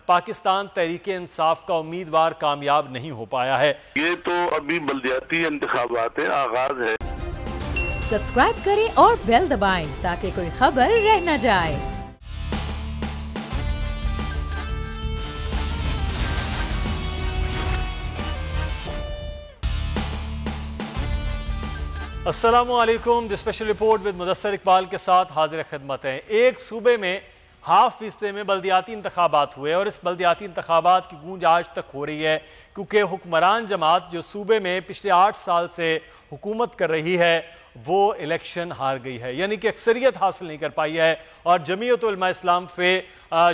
پاکستان تحریک انصاف کا امیدوار کامیاب نہیں ہو پایا ہے۔ یہ تو ابھی بلدیاتی انتخابات ہیں، آغاز ہے۔ سبسکرائب کریں اور بیل دبائیں تاکہ کوئی خبر رہ نہ جائے۔ السلام علیکم، the special report with Mudassar Iqbal کے ساتھ حاضر خدمت ہیں۔ ایک صوبے میں 0.5% میں بلدیاتی انتخابات ہوئے اور اس بلدیاتی انتخابات کی گونج آج تک ہو رہی ہے کیونکہ حکمران جماعت جو صوبے میں پچھلے 8 سال سے حکومت کر رہی ہے وہ الیکشن ہار گئی ہے، یعنی کہ اکثریت حاصل نہیں کر پائی ہے، اور جمعیت علماء اسلام فے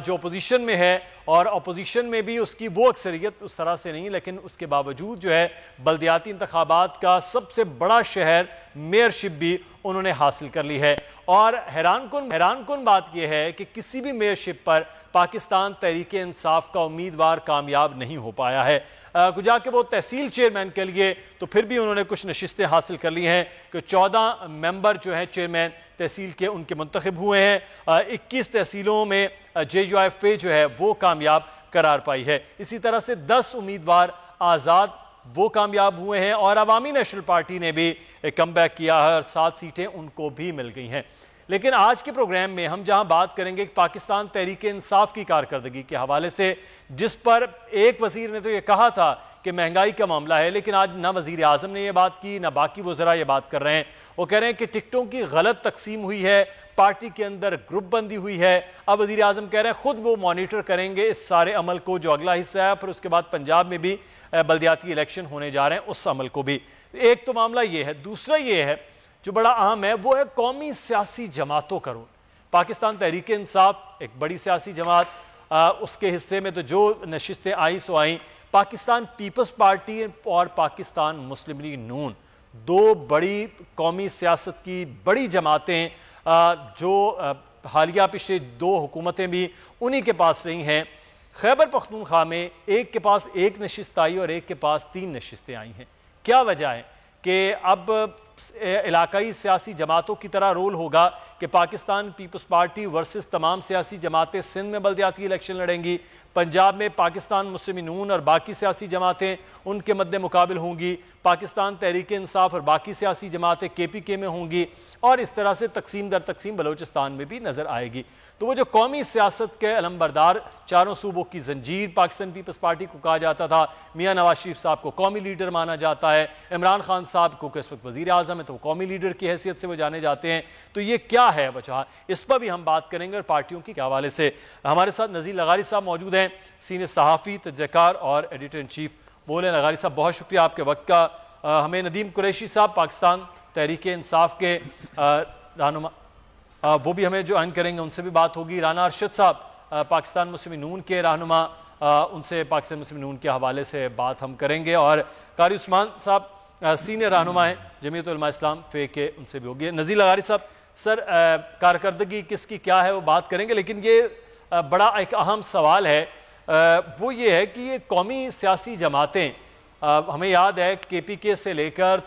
جو اپوزیشن میں ہے اور اپوزیشن میں بھی اس کی وہ اکثریت اس طرح سے نہیں، لیکن اس کے باوجود جو ہے بلدیاتی انتخابات کا سب سے بڑا شہر میئرشپ بھی انہوں نے حاصل کر لی ہے۔ اور حیران کن بات یہ ہے کہ کسی بھی میئرشپ پر پاکستان تحریک انصاف کا امیدوار کامیاب نہیں ہو پایا ہے۔ جا کہ وہ تحصیل چیئرمین کے لیے تو پھر بھی انہوں نے کچھ نشستیں حاصل کر لی ہیں کہ 14 ممبر جو ہیں چیئرمین تحصیل کے ان کے منتخب ہوئے ہیں۔ 21 تحصیلوں میں JUIF جو ہے وہ کامیاب قرار پائی ہے۔ اسی طرح سے 10 امیدوار آزاد وہ کامیاب ہوئے ہیں اور عوامی نیشنل پارٹی نے بھی کم بیک کیا ہے اور 7 سیٹیں ان کو بھی مل گئی ہیں۔ لیکن آج کے پروگرام میں ہم جہاں بات کریں گے پاکستان تحریک انصاف کی کارکردگی کے حوالے سے، جس پر ایک وزیر نے تو یہ کہا تھا کہ مہنگائی کا معاملہ ہے، لیکن آج نہ وزیر اعظم نے یہ بات کی نہ باقی وزراء یہ بات کر رہے ہیں۔ وہ کہہ رہے ہیں کہ ٹکٹوں کی غلط تقسیم ہوئی ہے، پارٹی کے اندر گروپ بندی ہوئی ہے۔ اب وزیر اعظم کہہ رہے ہیں خود وہ مانیٹر کریں گے اس سارے عمل کو جو اگلا حصہ ہے، پھر اس کے بعد پنجاب میں بھی بلدیاتی الیکشن ہونے جا رہے ہیں، اس عمل کو بھی۔ ایک تو معاملہ یہ ہے، دوسرا یہ ہے جو بڑا اہم ہے، وہ ہے قومی سیاسی جماعتوں کا رول۔ پاکستان تحریک انصاف ایک بڑی سیاسی جماعت، اس کے حصے میں تو جو نشستیں آئیں سو آئیں۔ پاکستان پیپلز پارٹی اور پاکستان مسلم لیگ نون، دو بڑی قومی سیاست کی بڑی جماعتیں جو حالیہ پچھلے 2 حکومتیں بھی انہی کے پاس رہی ہیں۔ خیبر پختونخوا میں ایک کے پاس 1 نشست آئی اور ایک کے پاس 3 نشستیں آئی ہیں۔ کیا وجہ ہے کہ اب علاقائی سیاسی جماعتوں کی طرح رول ہوگا کہ پاکستان پیپلز پارٹی ورسز تمام سیاسی جماعتیں سندھ میں بلدیاتی الیکشن لڑیں گی، پنجاب میں پاکستان مسلم نون اور باقی سیاسی جماعتیں ان کے مد مقابل ہوں گی، پاکستان تحریک انصاف اور باقی سیاسی جماعتیں KPK میں ہوں گی، اور اس طرح سے تقسیم در تقسیم بلوچستان میں بھی نظر آئے گی۔ تو وہ جو قومی سیاست کے علمبردار 4 صوبوں کی زنجیر پاکستان پیپلز پارٹی کو کہا جاتا تھا، میاں نواز شریف صاحب کو قومی لیڈر مانا جاتا ہے، عمران خان صاحب کو اس وقت وزیر اعظم ہے تو وہ قومی لیڈر کی حیثیت سے وہ جانے جاتے ہیں، تو یہ کیا ہے وجہ؟ اس پر بھی ہم بات کریں گے اور پارٹیوں کے حوالے سے ہمارے ساتھ نذیر لغاری صاحب موجود ہیں، سینئر صحافی، تجزیہکار اور ایڈیٹر ان چیف۔ بولیں لغاری صاحب، بہت شکریہ آپ کے وقت کا۔ ہمیں ندیم قریشی صاحب پاکستان تحریک انصاف کے رہنما، وہ بھی ہمیں جو کریں گے ان سے بھی بات ہوگی۔ رانا ارشد صاحب پاکستان مسلم نون کے رہنما، ان سے پاکستان مسلم نون کے حوالے سے بات ہم کریں گے، اور قاری عثمان صاحب سینئر رہنما ہیں جمعیت علماء اسلام فے کے، ان سے بھی ہوگی۔ نذیر لغاری صاحب، سر کارکردگی کس کی کیا ہے وہ بات کریں گے، لیکن یہ بڑا ایک اہم سوال ہے، وہ یہ ہے کہ یہ قومی سیاسی جماعتیں، ہمیں یاد ہے KPK سے لے کر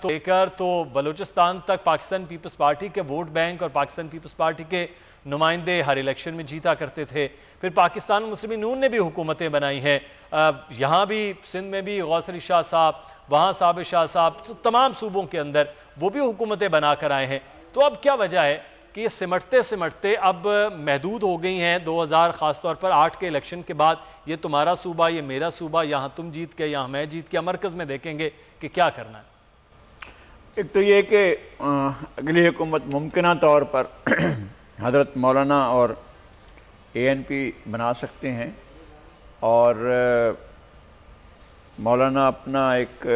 تو بلوچستان تک پاکستان پیپلز پارٹی کے ووٹ بینک اور پاکستان پیپلز پارٹی کے نمائندے ہر الیکشن میں جیتا کرتے تھے۔ پھر پاکستان مسلم نون نے بھی حکومتیں بنائی ہیں، یہاں بھی سندھ میں بھی غوث علی شاہ صاحب، وہاں صابر شاہ صاحب، تو تمام صوبوں کے اندر وہ بھی حکومتیں بنا کر آئے ہیں۔ تو اب کیا وجہ ہے کہ یہ سمٹتے اب محدود ہو گئی ہیں 2000 خاص طور پر 8 کے الیکشن کے بعد، یہ تمہارا صوبہ، یہ میرا صوبہ، یہاں تم جیت کے یہاں میں جیت کے، مرکز میں دیکھیں گے کہ کیا کرنا ہے؟ ایک تو یہ کہ اگلی حکومت ممکنہ طور پر حضرت مولانا اور ANP بنا سکتے ہیں، اور مولانا اپنا ایک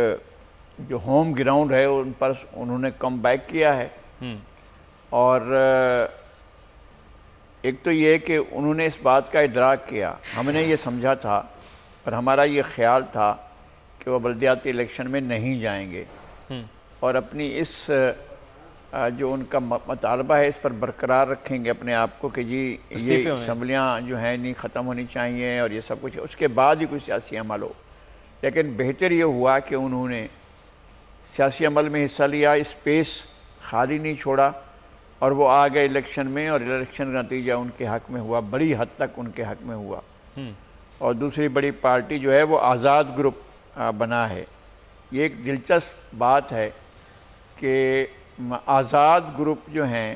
جو ہوم گراؤنڈ ہے ان پر انہوں نے کم بیک کیا ہے، اور ایک تو یہ کہ انہوں نے اس بات کا ادراک کیا، ہم نے یہ سمجھا تھا اور ہمارا یہ خیال تھا کہ وہ بلدیاتی الیکشن میں نہیں جائیں گے، اور اپنی اس جو ان کا مطالبہ ہے اس پر برقرار رکھیں گے اپنے آپ کو کہ جی یہ اسمبلیاں جو ہیں نہیں ختم ہونی چاہیے اور یہ سب کچھ، اس کے بعد ہی کوئی سیاسی عمل ہو۔ لیکن بہتر یہ ہوا کہ انہوں نے سیاسی عمل میں حصہ لیا، اسپیس خالی نہیں چھوڑا، اور وہ آ گئے الیکشن میں، اور الیکشن کا نتیجہ ان کے حق میں ہوا، بڑی حد تک ان کے حق میں ہوا۔ اور دوسری بڑی پارٹی جو ہے وہ آزاد گروپ بنا ہے۔ یہ ایک دلچسپ بات ہے کہ آزاد گروپ جو ہیں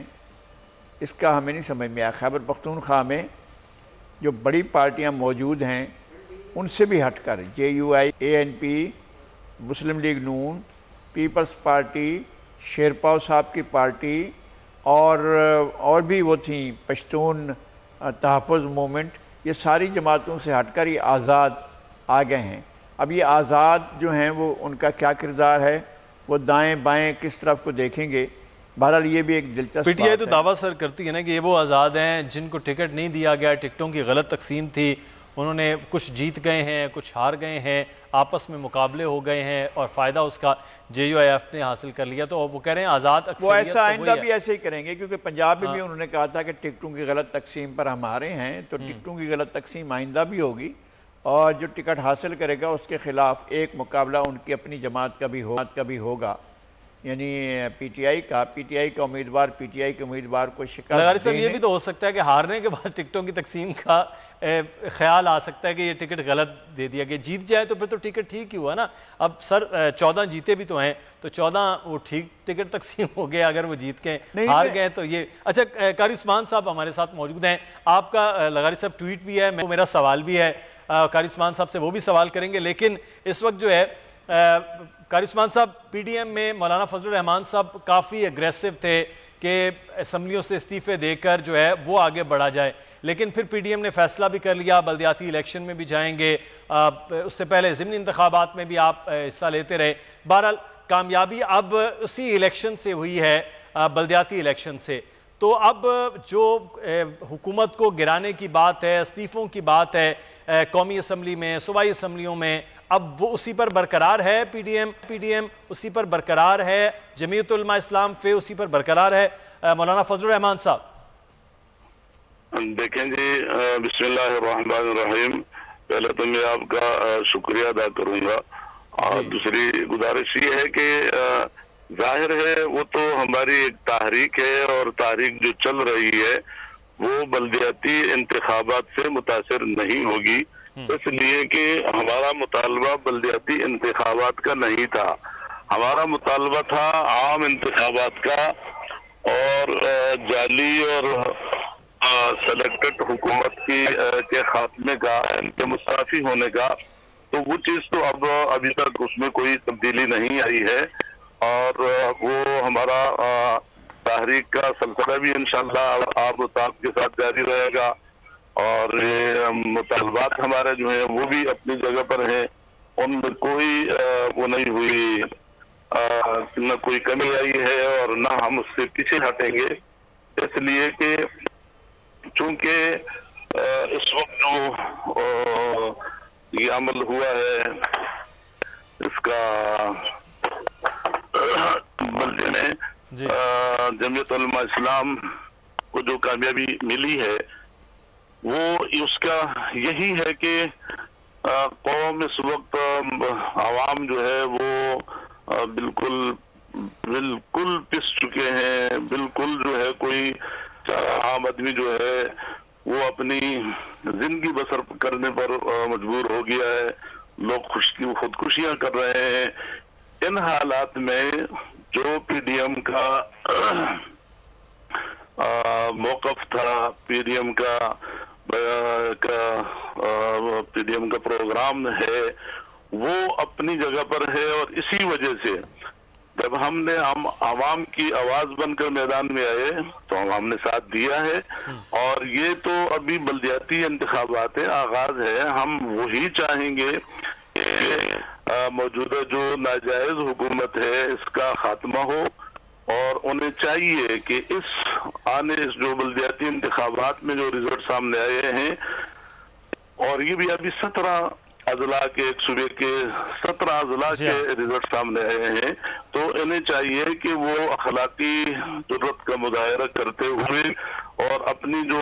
اس کا ہمیں نہیں سمجھ میں آیا۔ خیبر پختونخوا میں جو بڑی پارٹیاں موجود ہیں ان سے بھی ہٹ کر JUI، ANP، مسلم لیگ نون، پیپلز پارٹی، شیرپاؤ صاحب کی پارٹی اور بھی وہ تھیں پشتون تحفظ موومنٹ، یہ ساری جماعتوں سے ہٹ کر یہ آزاد آ گئے ہیں۔ اب یہ آزاد جو ہیں وہ ان کا کیا کردار ہے، وہ دائیں بائیں کس طرف کو دیکھیں گے۔ بہرحال یہ بھی ایک دلچسپ PTI بات تو ہے۔ دعویٰ سر کرتی ہے نا کہ یہ وہ آزاد ہیں جن کو ٹکٹ نہیں دیا گیا، ٹکٹوں کی غلط تقسیم تھی، انہوں نے کچھ جیت گئے ہیں، کچھ ہار گئے ہیں، آپس میں مقابلے ہو گئے ہیں اور فائدہ اس کا JUIF نے حاصل کر لیا۔ تو وہ کہہ رہے ہیں آزاد وہ اکثریت ایسا آئندہ بھی ایسے ہی کریں گے، کیونکہ پنجاب میں بھی انہوں نے کہا تھا کہ ٹکٹوں کی غلط تقسیم پر ہم ہارے ہیں، تو ٹکٹوں کی غلط تقسیم آئندہ بھی ہوگی، اور جو ٹکٹ حاصل کرے گا اس کے خلاف ایک مقابلہ ان کی اپنی جماعت کا بھی ہوگا، یعنی PTI کا امیدوار PTI کے امیدوار کو شکست لغاری صاحب یہ بھی تو ہو سکتا ہے کہ ہارنے کے بعد ٹکٹوں کی تقسیم کا خیال آ سکتا ہے کہ یہ ٹکٹ غلط دے دیا گیا، جیت جائے تو پھر تو ٹکٹ ٹھیک ہی ہوا نا۔ اب سر 14 جیتے بھی تو ہیں، تو 14 وہ ٹھیک ٹکٹ تقسیم ہو گئے، اگر وہ جیت کے ہار گئے تو یہ اچھا۔ قاری عثمان صاحب ہمارے ساتھ موجود ہیں، آپ کا لغاری صاحب ٹویٹ بھی ہے، میرا سوال بھی ہے، قاری عثمان صاحب سے وہ بھی سوال کریں گے، لیکن اس وقت جو ہے قاری عثمان صاحب PDM میں مولانا فضل الرحمان صاحب کافی اگریسو تھے کہ اسمبلیوں سے استعفے دے کر جو ہے وہ آگے بڑھا جائے، لیکن پھر PDM نے فیصلہ بھی کر لیا بلدیاتی الیکشن میں بھی جائیں گے، اس سے پہلے ضمنی انتخابات میں بھی آپ حصہ لیتے رہے۔ بہرحال کامیابی اب اسی الیکشن سے ہوئی ہے، بلدیاتی الیکشن سے، تو اب جو حکومت کو گرانے کی بات ہے، استعفوں کی بات ہے قومی اسمبلی میں، صوبائی اسمبلیوں میں، اب وہ اسی پر برقرار ہے PDM اسی پر برقرار ہے، جمعیت علماء اسلام اسی پر برقرار ہے۔ مولانا فضل الرحمان صاحب دیکھیں جی، بسم اللہ الرحمن الرحیم، پہلے تو میں آپ کا شکریہ ادا کروں گا، اور دوسری گزارش یہ ہے کہ ظاہر ہے وہ تو ہماری ایک تحریک ہے، اور تحریک جو چل رہی ہے وہ بلدیاتی انتخابات سے متاثر نہیں ہوگی، اس لیے کہ ہمارا مطالبہ بلدیاتی انتخابات کا نہیں تھا، ہمارا مطالبہ تھا عام انتخابات کا اور جعلی اور سلیکٹڈ حکومت کے خاتمے کا، ان کے مستعفی ہونے کا۔ تو وہ چیز تو ابھی تک اس میں کوئی تبدیلی نہیں آئی ہے، اور وہ ہمارا تحریک کا سلسلہ بھی انشاءاللہ آپ کے ساتھ جاری رہے گا، اور یہ مطالبات ہمارے جو ہیں وہ بھی اپنی جگہ پر ہیں، ان میں کوئی وہ نہیں ہوئی، نہ کوئی کمی آئی ہے اور نہ ہم اس سے پیچھے ہٹیں گے، اس لیے کہ چونکہ اس وقت جو یہ عمل ہوا ہے اس کا بلدے میں جمعیت علماء اسلام کو جو کامیابی ملی ہے وہ اس کا یہی ہے کہ قوم اس وقت عوام جو ہے وہ بالکل پس چکے ہیں، بالکل جو ہے کوئی عام آدمی جو ہے وہ اپنی زندگی بسر کرنے پر مجبور ہو گیا ہے، لوگ خودکشیاں کر رہے ہیں۔ ان حالات میں جو PDM کا موقف تھا، PDM کا پروگرام ہے، وہ اپنی جگہ پر ہے، اور اسی وجہ سے جب ہم نے عوام کی آواز بن کر میدان میں آئے تو عوام نے ساتھ دیا ہے، اور یہ تو ابھی بلدیاتی انتخابات آغاز ہے، ہم وہی چاہیں گے کہ موجودہ جو ناجائز حکومت ہے اس کا خاتمہ ہو، اور انہیں چاہیے کہ اس جو بلدیاتی انتخابات میں جو رزلٹ سامنے آئے ہیں، اور یہ بھی ابھی 17 اضلاع کے، ایک صوبے کے 17 اضلاع کے رزلٹ سامنے آئے ہیں، تو انہیں چاہیے کہ وہ اخلاقی جرات کا مظاہرہ کرتے ہوئے اور اپنی جو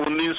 19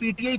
PTI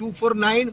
249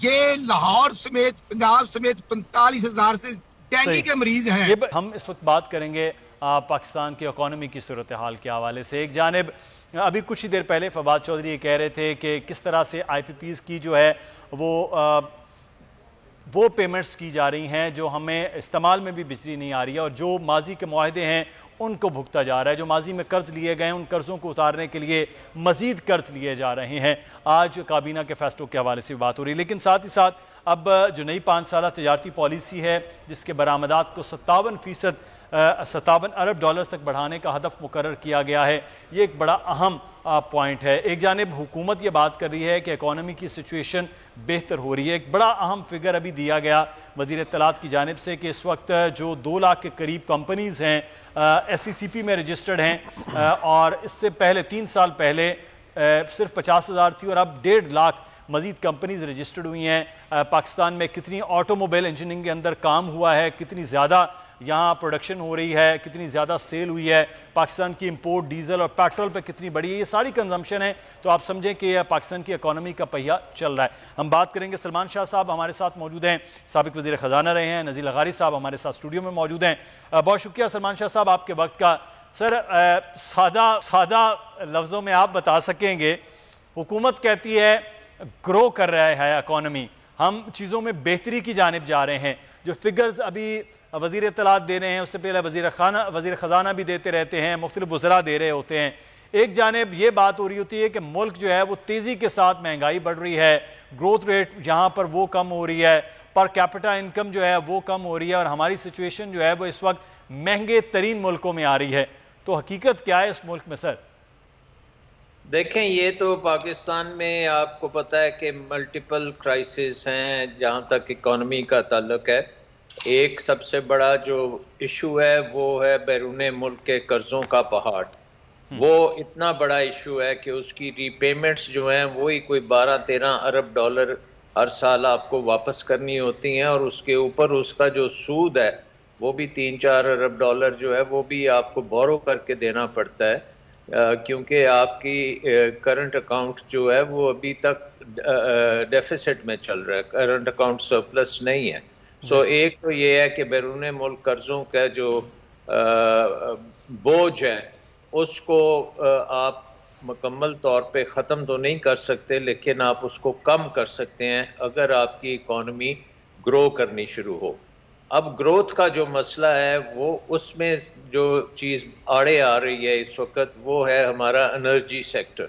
یہ لاہور سمیت پنجاب سمیت 45,000 سے ڈینگی کے مریض ہیں۔ ہم اس وقت بات کریں گے پاکستان کی اکانومی کی صورتحال کے حوالے سے۔ ایک جانب ابھی کچھ ہی دیر پہلے فواد چودھری یہ کہہ رہے تھے کہ کس طرح سے آئی پی پیز کی جو ہے وہ پیمنٹس کی جا رہی ہیں جو ہمیں استعمال میں بھی بجلی نہیں آ رہی ہے، اور جو ماضی کے معاہدے ہیں ان کو بھگتا جا رہا ہے، جو ماضی میں قرض لیے گئے ہیں ان قرضوں کو اتارنے کے لیے مزید قرض لیے جا رہے ہیں۔ آج کابینہ کے فیصلوں کے حوالے سے بات ہو رہی ہے، لیکن ساتھ ہی ساتھ اب جو نئی 5 سالہ تجارتی پالیسی ہے جس کے برآمدات کو 57 ارب ڈالرز تک بڑھانے کا ہدف مقرر کیا گیا ہے، یہ ایک بڑا اہم پوائنٹ ہے۔ ایک جانب حکومت یہ بات کر رہی ہے کہ اکانومی کی سچویشن بہتر ہو رہی ہے۔ ایک بڑا اہم فگر ابھی دیا گیا وزیر اطلاعات کی جانب سے کہ اس وقت جو 2 لاکھ کے قریب کمپنیز ہیں SCCP میں رجسٹرڈ ہیں، اور اس سے پہلے 3 سال پہلے صرف 50,000 تھی، اور اب 1.5 لاکھ مزید کمپنیز رجسٹرڈ ہوئی ہیں۔ پاکستان میں کتنی آٹو موبائل انجینئرنگ کے اندر کام ہوا ہے، کتنی زیادہ یہاں پروڈکشن ہو رہی ہے، کتنی زیادہ سیل ہوئی ہے، پاکستان کی امپورٹ ڈیزل اور پیٹرول پہ کتنی بڑی ہے، یہ ساری کنزمپشن ہے، تو آپ سمجھیں کہ یہ پاکستان کی اکانومی کا پہیہ چل رہا ہے۔ ہم بات کریں گے، سلمان شاہ صاحب ہمارے ساتھ موجود ہیں، سابق وزیر خزانہ رہے ہیں، نذیر لغاری صاحب ہمارے ساتھ اسٹوڈیو میں موجود ہیں۔ بہت شکریہ سلمان شاہ صاحب آپ کے وقت کا۔ سر، سادہ لفظوں میں آپ بتا سکیں گے، حکومت کہتی ہے گرو کر رہا ہے اکانومی، ہم چیزوں میں بہتری کی جانب جا رہے ہیں، جو فگرز ابھی وزیر اطلاعات دے رہے ہیں، اس سے پہلے وزیر خزانہ بھی دیتے رہتے ہیں، مختلف وزراء دے رہے ہوتے ہیں، ایک جانب یہ بات ہو رہی ہوتی ہے کہ ملک جو ہے وہ تیزی کے ساتھ مہنگائی بڑھ رہی ہے، گروتھ ریٹ یہاں پر وہ کم ہو رہی ہے، پر کیپٹا انکم جو ہے وہ کم ہو رہی ہے، اور ہماری سچویشن جو ہے وہ اس وقت مہنگے ترین ملکوں میں آ رہی ہے، تو حقیقت کیا ہے اس ملک میں سر؟ دیکھیں، یہ تو پاکستان میں آپ کو پتہ ہے کہ ملٹیپل کرائسس ہیں جہاں تک اکانومی کا تعلق ہے۔ ایک سب سے بڑا جو ایشو ہے وہ ہے بیرون ملک کے قرضوں کا پہاڑ۔ وہ اتنا بڑا ایشو ہے کہ اس کی ری پیمنٹس جو ہیں وہی کوئی 12-13 ارب ڈالر ہر سال آپ کو واپس کرنی ہوتی ہیں، اور اس کے اوپر اس کا جو سود ہے وہ بھی 3-4 ارب ڈالر جو ہے وہ بھی آپ کو بورو کر کے دینا پڑتا ہے، کیونکہ آپ کی کرنٹ اکاؤنٹ جو ہے وہ ابھی تک ڈیفیسٹ میں چل رہا ہے، کرنٹ اکاؤنٹ سرپلس نہیں ہے۔ سو ایک تو یہ ہے کہ بیرون ملک قرضوں کا جو بوجھ ہے اس کو آپ مکمل طور پہ ختم تو نہیں کر سکتے، لیکن آپ اس کو کم کر سکتے ہیں اگر آپ کی اکانومی گرو کرنی شروع ہو۔ اب گروتھ کا جو مسئلہ ہے وہ اس میں جو چیز آڑے آ رہی ہے اس وقت وہ ہے ہمارا انرجی سیکٹر۔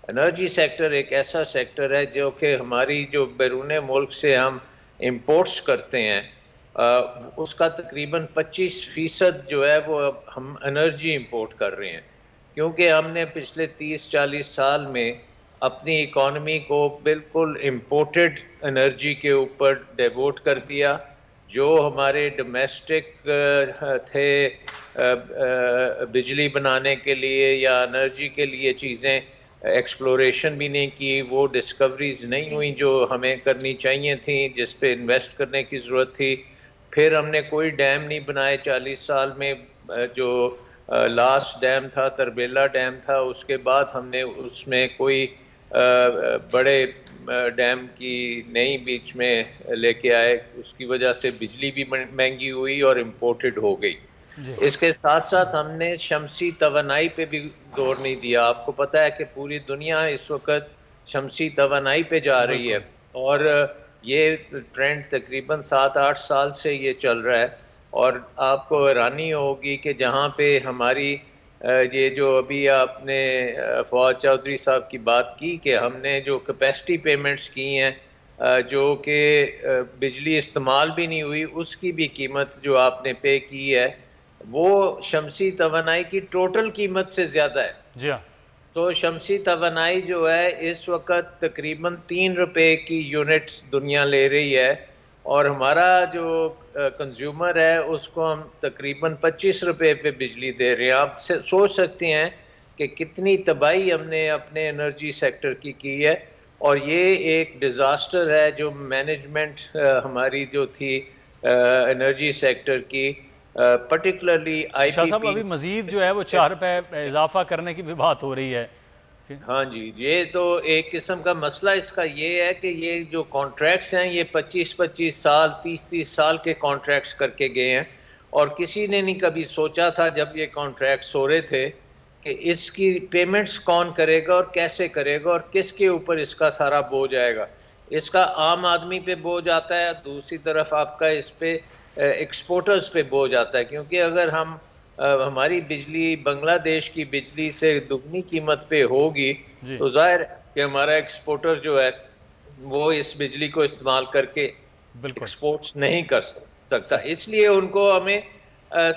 انرجی سیکٹر ایک ایسا سیکٹر ہے جو کہ ہماری جو بیرون ملک سے ہم امپورٹس کرتے ہیں اس کا تقریباً 25% جو ہے وہ ہم انرجی امپورٹ کر رہے ہیں، کیونکہ ہم نے پچھلے 30-40 سال میں اپنی اکانومی کو بالکل امپورٹڈ انرجی کے اوپر ڈیووٹ کر دیا۔ جو ہمارے ڈومیسٹک تھے بجلی بنانے کے لیے یا انرجی کے لیے چیزیں، ایکسپلوریشن بھی نہیں کی، وہ ڈسکوریز نہیں ہوئیں جو ہمیں کرنی چاہیے تھیں، جس پہ انویسٹ کرنے کی ضرورت تھی۔ پھر ہم نے کوئی ڈیم نہیں بنائے 40 سال میں، جو لاسٹ ڈیم تھا تربیلا ڈیم تھا، اس کے بعد ہم نے اس میں کوئی بڑے ڈیم کی نہیں بیچ میں لے کے آئے، اس کی وجہ سے بجلی بھی مہنگی ہوئی اور امپورٹڈ ہو گئی۔ اس کے ساتھ ساتھ ہم نے شمسی توانائی پہ بھی زور نہیں دیا۔ آپ کو پتہ ہے کہ پوری دنیا اس وقت شمسی توانائی پہ جا رہی ہے، اور یہ ٹرینڈ تقریباً 7-8 سال سے یہ چل رہا ہے، اور آپ کو حیرانی ہوگی کہ جہاں پہ ہماری یہ جو ابھی آپ نے فواد چودھری صاحب کی بات کی کہ ہم نے جو کیپیسٹی پیمنٹس کی ہیں جو کہ بجلی استعمال بھی نہیں ہوئی، اس کی بھی قیمت جو آپ نے پے کی ہے وہ شمسی توانائی کی ٹوٹل قیمت سے زیادہ ہے۔ جی ہاں، تو شمسی توانائی جو ہے اس وقت تقریباً 3 روپے کی یونٹ دنیا لے رہی ہے، اور ہمارا جو کنزیومر ہے اس کو ہم تقریباً 25 روپے پہ بجلی دے رہے ہیں۔ آپ سوچ سکتے ہیں کہ کتنی تباہی ہم نے اپنے انرجی سیکٹر کی ہے، اور یہ ایک ڈیزاسٹر ہے جو مینجمنٹ ہماری جو تھی انرجی سیکٹر کی، پرٹیکولرلی آئی پی صاحب ابھی مزید جو ہے وہ 4 روپے اضافہ کرنے کی بھی بات ہو رہی ہے۔ ہاں جی، یہ تو ایک قسم کا مسئلہ اس کا یہ ہے کہ یہ جو کانٹریکٹس ہیں یہ 25 سال 30 سال کے کانٹریکٹس کر کے گئے ہیں، اور کسی نے نہیں کبھی سوچا تھا جب یہ کانٹریکٹس ہو رہے تھے کہ اس کی پیمنٹس کون کرے گا اور کیسے کرے گا اور کس کے اوپر اس کا سارا بوجھ آئے گا۔ اس کا عام آدمی پہ بوجھ آتا ہے، دوسری طرف آپ کا اس پہ ایکسپورٹرز پہ بوجھ آتا ہے، کیونکہ اگر ہماری بجلی بنگلہ دیش کی بجلی سے دگنی قیمت پہ ہوگی تو ظاہر کہ ہمارا ایکسپورٹر جو ہے وہ اس بجلی کو استعمال کر کے ایکسپورٹس نہیں کر سکتا، اس لیے ان کو ہمیں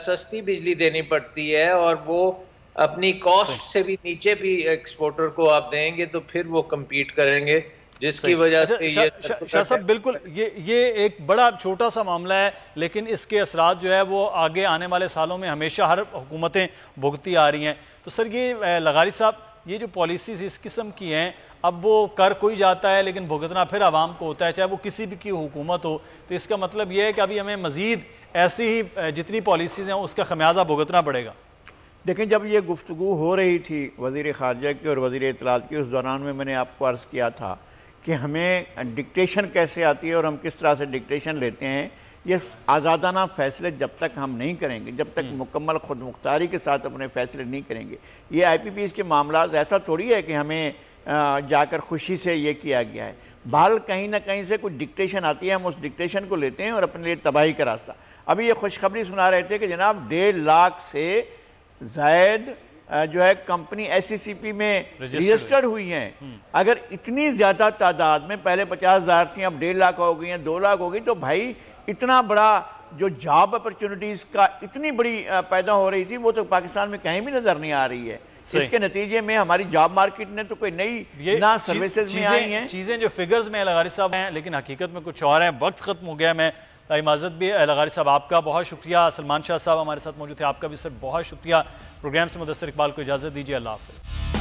سستی بجلی دینی پڑتی ہے، اور وہ اپنی کاسٹ سے بھی نیچے بھی ایکسپورٹر کو آپ دیں گے تو پھر وہ کمپیٹ کریں گے، جس کی وجہ سے شاہ صاحب بالکل یہ ایک بڑا چھوٹا سا معاملہ ہے، لیکن اس کے اثرات جو ہے وہ آگے آنے والے سالوں میں ہمیشہ ہر حکومتیں بھگتی آ رہی ہیں۔ تو سر یہ لغاری صاحب، یہ جو پالیسیز اس قسم کی ہیں، اب وہ کر کوئی جاتا ہے لیکن بھگتنا پھر عوام کو ہوتا ہے، چاہے وہ کسی بھی کی حکومت ہو، تو اس کا مطلب یہ ہے کہ ابھی ہمیں مزید ایسی ہی جتنی پالیسیز ہیں اس کا خمیازہ بھگتنا پڑے گا۔ دیکھیں، جب یہ گفتگو ہو رہی تھی وزیر خارجہ کی اور وزیر اطلاعات کی، اس دوران میں نے آپ کو عرض کیا تھا کہ ہمیں ڈکٹیشن کیسے آتی ہے اور ہم کس طرح سے ڈکٹیشن لیتے ہیں۔ یہ آزادانہ فیصلے جب تک ہم نہیں کریں گے، جب تک مکمل خود مختاری کے ساتھ اپنے فیصلے نہیں کریں گے، یہ آئی پی پیز کے معاملات ایسا تھوڑی ہے کہ ہمیں جا کر خوشی سے یہ کیا گیا ہے۔ بہرحال کہیں نہ کہیں سے کوئی ڈکٹیشن آتی ہے، ہم اس ڈکٹیشن کو لیتے ہیں اور اپنے لیے تباہی کا راستہ۔ ابھی یہ خوشخبری سنا رہے تھے کہ جناب 1.5 لاکھ سے زائد جو ہے کمپنی ایس سی سی پی میں رجسٹرڈ ہوئی ہیں۔ اگر اتنی زیادہ تعداد میں، پہلے 50,000 تھیں، اب 1.5 لاکھ ہو گئی ہیں، 2 لاکھ ہو گئی، تو بھائی اتنا بڑا جو جاب اپرچونٹیز کا اتنی بڑی پیدا ہو رہی تھی، وہ تو پاکستان میں کہیں بھی نظر نہیں آ رہی ہے۔ اس کے نتیجے میں ہماری جاب مارکیٹ نے تو کوئی نئی نہ سروسز میں آئی ہیں، چیزیں جو فگرز میں لغاری صاحب ہیں لیکن حقیقت میں کچھ اور ہیں۔ وقت ختم ہو گیا، میں معذرت بھی لغاری صاحب آپ کا بہت شکریہ، سلمان شاہ صاحب ہمارے ساتھ موجود تھے، آپ کا بھی سر بہت شکریہ۔ پروگرام سے مدثر اقبال کو اجازت دیجیے، اللہ حافظ۔